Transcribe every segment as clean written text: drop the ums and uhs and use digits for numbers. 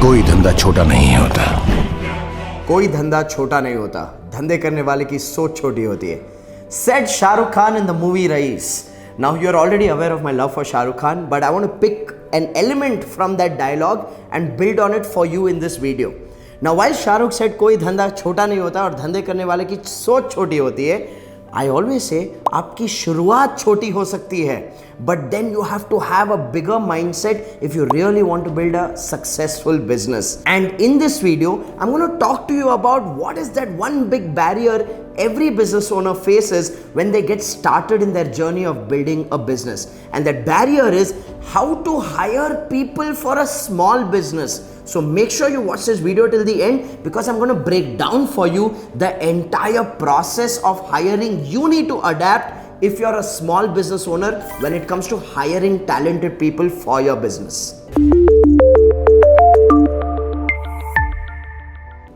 कोई धंधा छोटा नहीं होता। कोई धंधा छोटा नहीं होता, धंधे करने वाले की सोच छोटी होती है. Said Shah Rukh Khan in the movie Rais. Now you're already aware of my love for Shah Rukh Khan, but I want to pick an element from that dialogue and build on it for you in this video. Now while Shah Rukh said कोई धंधा छोटा नहीं होता और धंधे करने वाले की सोच छोटी होती है, I always say आपकी शुरुआत छोटी हो सकती है, but then you have to have a bigger mindset if you really want to build a successful business. And in this video, I'm going to talk to you about what is that one big barrier every business owner faces when they get started in their journey of building a business. And that barrier is how to hire people for a small business. So make sure you watch this video till the end, because I'm going to break down for you the entire process of hiring you need to adapt if you're a small business owner when it comes to hiring talented people for your business.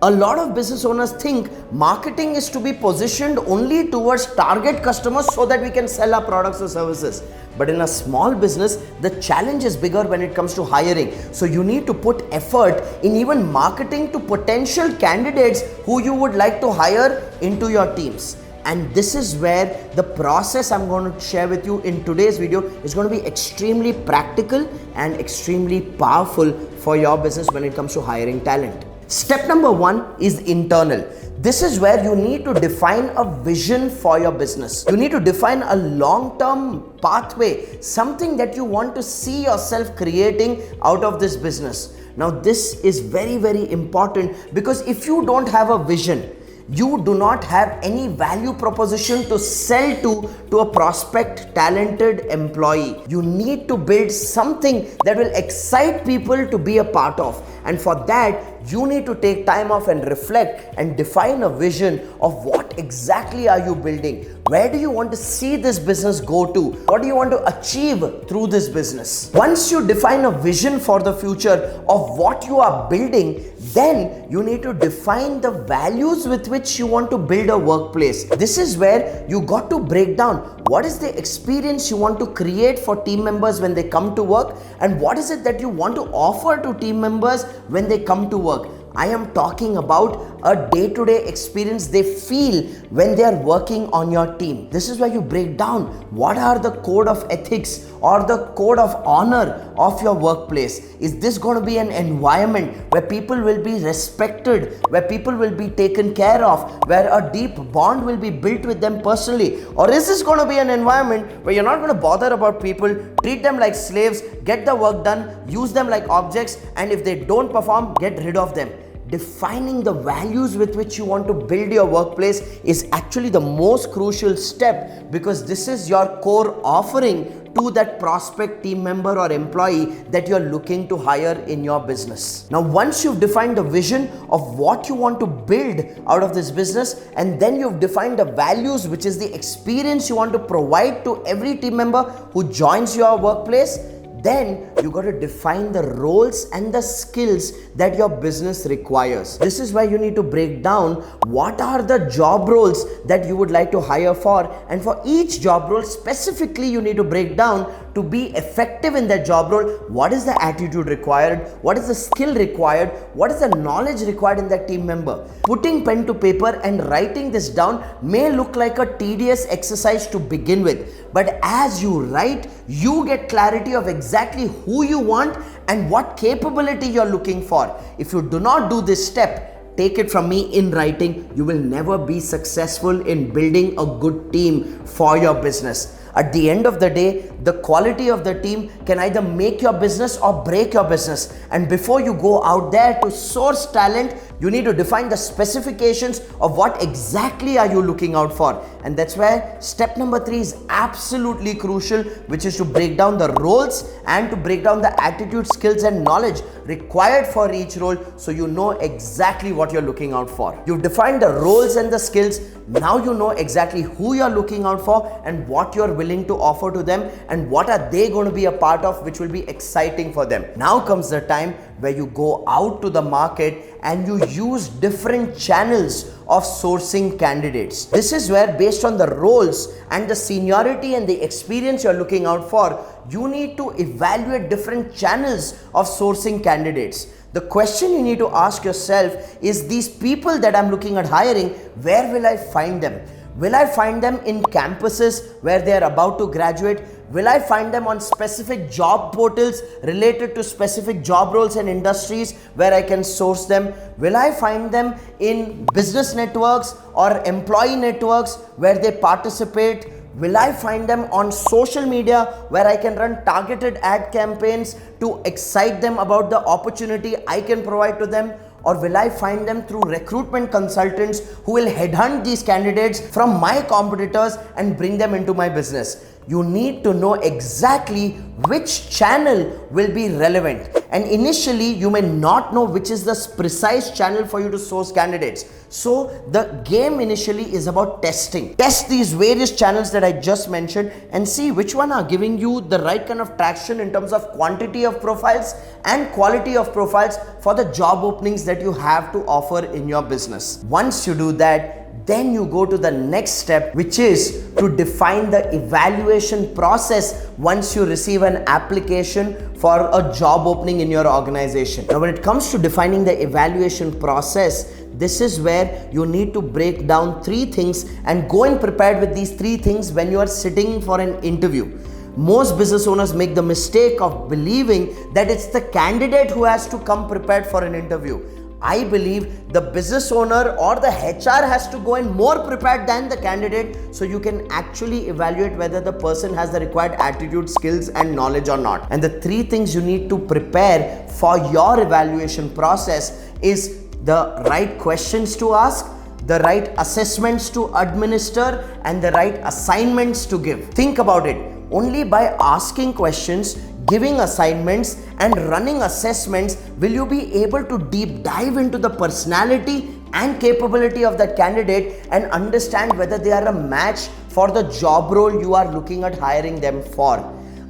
A lot of business owners think marketing is to be positioned only towards target customers so that we can sell our products or services. But in a small business, the challenge is bigger when it comes to hiring. So you need to put effort in even marketing to potential candidates who you would like to hire into your teams. And this is where the process I'm going to share with you in today's video is going to be extremely practical and extremely powerful for your business when it comes to hiring talent. Step number one is internal. This is where you need to define a vision for your business. You need to define a long-term pathway, something that you want to see yourself creating out of this business. Now, this is very, very important, because if you don't have a vision, you do not have any value proposition to sell to a prospect, talented employee. You need to build something that will excite people to be a part of. And for that, you need to take time off and reflect and define a vision of what exactly are you building. Where do you want to see this business go to? What do you want to achieve through this business? Once you define a vision for the future of what you are building, then you need to define the values with which you want to build a workplace. This is where you got to break down what is the experience you want to create for team members when they come to work, and what is it that you want to offer to team members when they come to work. I am talking about a day-to-day experience they feel when they are working on your team. This is where you break down what are the code of ethics or the code of honor of your workplace. Is this going to be an environment where people will be respected, where people will be taken care of, where a deep bond will be built with them personally? Or is this going to be an environment where you're not going to bother about people, treat them like slaves, get the work done, use them like objects, and if they don't perform, get rid of them? Defining the values with which you want to build your workplace is actually the most crucial step, because this is your core offering to that prospect team member or employee that you're looking to hire in your business. Now, once you've defined the vision of what you want to build out of this business, and then you've defined the values, which is the experience you want to provide to every team member who joins your workplace, then you got to define the roles and the skills that your business requires. This is why you need to break down what are the job roles that you would like to hire for, and for each job role specifically you need to break down to be effective in that job role. What is the attitude required? What is the skill required? What is the knowledge required in that team member? Putting pen to paper and writing this down may look like a tedious exercise to begin with, but as you write, you get clarity of exactly who you want and what capability you're looking for. If you do not do this step, take it from me, in writing, you will never be successful in building a good team for your business. At the end of the day, the quality of the team can either make your business or break your business. And before you go out there to source talent, you need to define the specifications of what exactly are you looking out for. And that's where step number 3 is absolutely crucial, which is to break down the roles and to break down the attitude, skills and knowledge required for each role, so you know exactly what you're looking out for. You've defined the roles and the skills. Now you know exactly who you're looking out for and what you're willing to offer to them, and what are they going to be a part of which will be exciting for them. Now comes the time where you go out to the market and you use different channels of sourcing candidates. This is where, based on the roles and the seniority and the experience you're looking out for, you need to evaluate different channels of sourcing candidates. The question you need to ask yourself is, these people that I'm looking at hiring, where will I find them? Will I find them in campuses where they are about to graduate? Will I find them on specific job portals related to specific job roles and industries where I can source them? Will I find them in business networks or employee networks where they participate? Will I find them on social media where I can run targeted ad campaigns to excite them about the opportunity I can provide to them? Or will I find them through recruitment consultants who will headhunt these candidates from my competitors and bring them into my business? You need to know exactly which channel will be relevant. And initially, you may not know which is the precise channel for you to source candidates. So the game initially is about testing. Test these various channels that I just mentioned and see which one are giving you the right kind of traction in terms of quantity of profiles and quality of profiles for the job openings that you have to offer in your business. Once you do that, then you go to the next step, which is to define the evaluation process once you receive an application for a job opening in your organization. Now, when it comes to defining the evaluation process, this is where you need to break down 3 things and go in prepared with these 3 things when you are sitting for an interview. Most business owners make the mistake of believing that it's the candidate who has to come prepared for an interview. I believe the business owner or the HR has to go in more prepared than the candidate, so you can actually evaluate whether the person has the required attitude, skills and knowledge or not. And the 3 things you need to prepare for your evaluation process is the right questions to ask, the right assessments to administer, and the right assignments to give. Think about it. Only by asking questions, giving assignments and running assessments will you be able to deep dive into the personality and capability of that candidate and understand whether they are a match for the job role you are looking at hiring them for.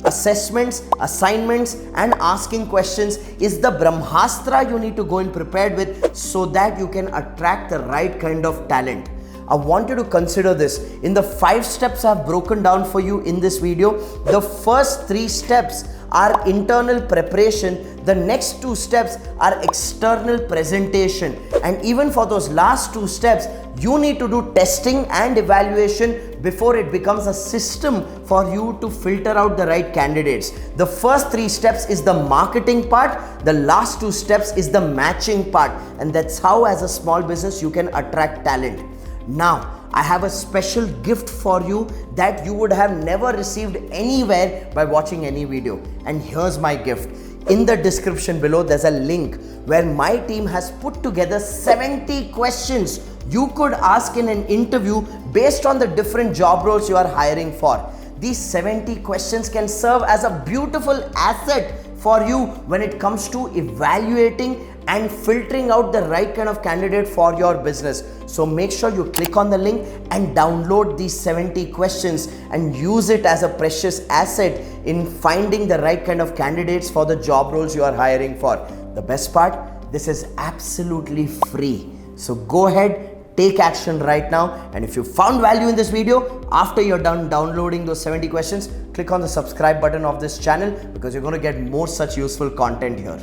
Assessments, assignments and asking questions is the Brahmastra you need to go in prepared with so that you can attract the right kind of talent. I want you to consider this. In the 5 steps I have broken down for you in this video, the first 3 steps are internal preparation, the next 2 steps are external presentation, and even for those last 2 steps, you need to do testing and evaluation before it becomes a system for you to filter out the right candidates. The first 3 steps is the marketing part, the last 2 steps is the matching part, and that's how as a small business you can attract talent. Now, I have a special gift for you that you would have never received anywhere by watching any video. And here's my gift. In the description below, there's a link where my team has put together 70 questions you could ask in an interview based on the different job roles you are hiring for. These 70 questions can serve as a beautiful asset for you when it comes to evaluating and filtering out the right kind of candidate for your business. So make sure you click on the link and download these 70 questions and use it as a precious asset in finding the right kind of candidates for the job roles you are hiring for. The best part, this is absolutely free. So go ahead, take action right now. And if you found value in this video, after you're done downloading those 70 questions, click on the subscribe button of this channel because you're going to get more such useful content here.